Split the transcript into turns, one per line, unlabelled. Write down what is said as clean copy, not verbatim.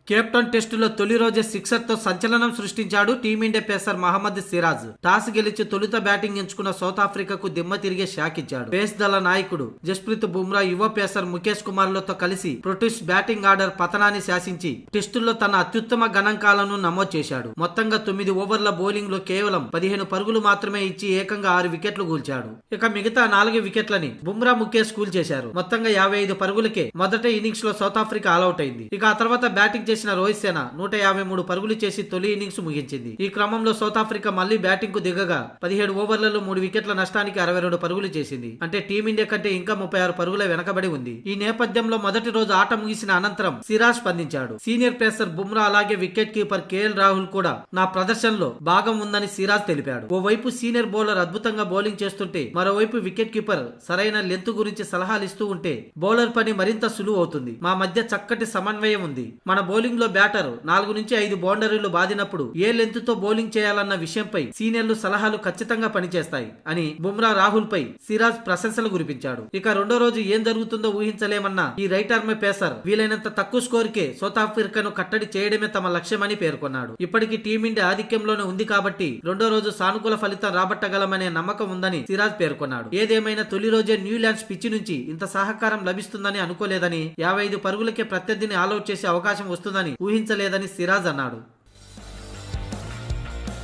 Cape Town టెస్టులో తొలి రోజే సిక్సర్ తో సంచలనం సృష్టించాడు team India pacer Mohammed Siraj. Toss గెలిచి తొలుత బ్యాటింగ్ ఎంచుకున్న సౌత్ ఆఫ్రికాకు దిమ్మ తిరిగే షాక్ ఇచ్చాడు. పేస్ దళ నాయకుడు జస్ప్రీత్ బుమ్రా యువ పేసర్ ముఖేష్ కుమార్ లతో కలిసి బ్రిటిష్ బ్యాటింగ్ ఆర్డర్ పతనాన్ని శాసించి టెస్టుల్లో తన అత్యుత్తమ గణాంకాలను నమోదు చేశాడు. మొత్తంగా 9 ఓవర్ల బౌలింగ్ లో కేవలం 15 పరుగులు మాత్రమే ఇచ్చి ఏకంగా 6 వికెట్లు కూల్చాడు. ఇక మిగతా 4 వికెట్లని బుమ్రా ముఖేష్ కూల్చేశారు. మొత్తంగా 55 పరుగులకే మొదటి ఇన్నింగ్స్ లో సౌత్ ఆఫ్రికా ఆల్అౌట్ అయింది. ఇక ఆ తర్వాత బ్యాటింగ్ చేసిన రోహిత్ సేన 153 పరుగులు చేసి తొలి ఇన్నింగ్స్ ముగించింది. ఈ క్రమంలో సౌత్ ఆఫ్రికా మళ్లీ బ్యాటింగ్ కు దిగగా 17 ఓవర్లలో 3 వికెట్ల నష్టానికి 62 పరుగులు చేసింది. అంటే టీమిండియా కంటే ఇంకా 36 పరుగుల వెనకబడి ఉంది. ఈ నేపథ్యంలో మొదటి రోజు ఆట ముగిసిన అనంతరం సిరాజ్ స్పందించాడు. సీనియర్ పేసర్ బుమ్రా అలాగే వికెట్ కీపర్ కేఎల్ రాహుల్ కూడా నా ప్రదర్శనలో భాగం ఉందని సిరాజ్ తెలిపాడు. ఓవైపు సీనియర్ బౌలర్ అద్భుతంగా బౌలింగ్ చేస్తుంటే మరోవైపు వికెట్ కీపర్ సరైన లెంత్ గురించి సలహాలు ఇస్తూ ఉంటే బౌలర్ పని మరింత సులువు అవుతుంది. మా మధ్య చక్కటి సమన్వయం ఉంది. మన బౌలింగ్ లో బ్యాటర్ 4 నుంచి 5 బౌండరీలు బాదినప్పుడు ఏ లెంత్ తో బౌలింగ్ చేయాలన్న విషయంపై సీనియర్లు సలహాలు ఖచ్చితంగా పనిచేస్తాయి అని బుమ్రా రాహుల్ పై సిరాజ్ ప్రశంసలు కురిపించాడు. ఇక రెండో రోజు ఏం జరుగుతుందో ఊహించలేమన్న ఈ రైట్ ఆర్మ్ పేసర్ వీలైనంత తక్కువ స్కోర్ కే సౌత్ ఆఫ్రికాను కట్టడి చేయడమే తమ లక్ష్యమని పేర్కొన్నాడు. ఇప్పటికీ టీమిండియా ఆధిక్యంలోనే ఉంది కాబట్టి రెండో రోజు సానుకూల ఫలితం రాబట్టగలమనే నమ్మకం ఉందని సిరాజ్ పేర్కొన్నాడు. ఏదేమైనా తొలి రోజే న్యూలాండ్స్ పిచ్చి నుంచి ఇంత సహకారం లభిస్తుందని అనుకోలేదని 55 పరుగులకే ప్రత్యర్థిని ఆల్అౌట్ చేసే అవకాశం వస్తుందని ఊహించలేదని సిరాజ్ అన్నాడు.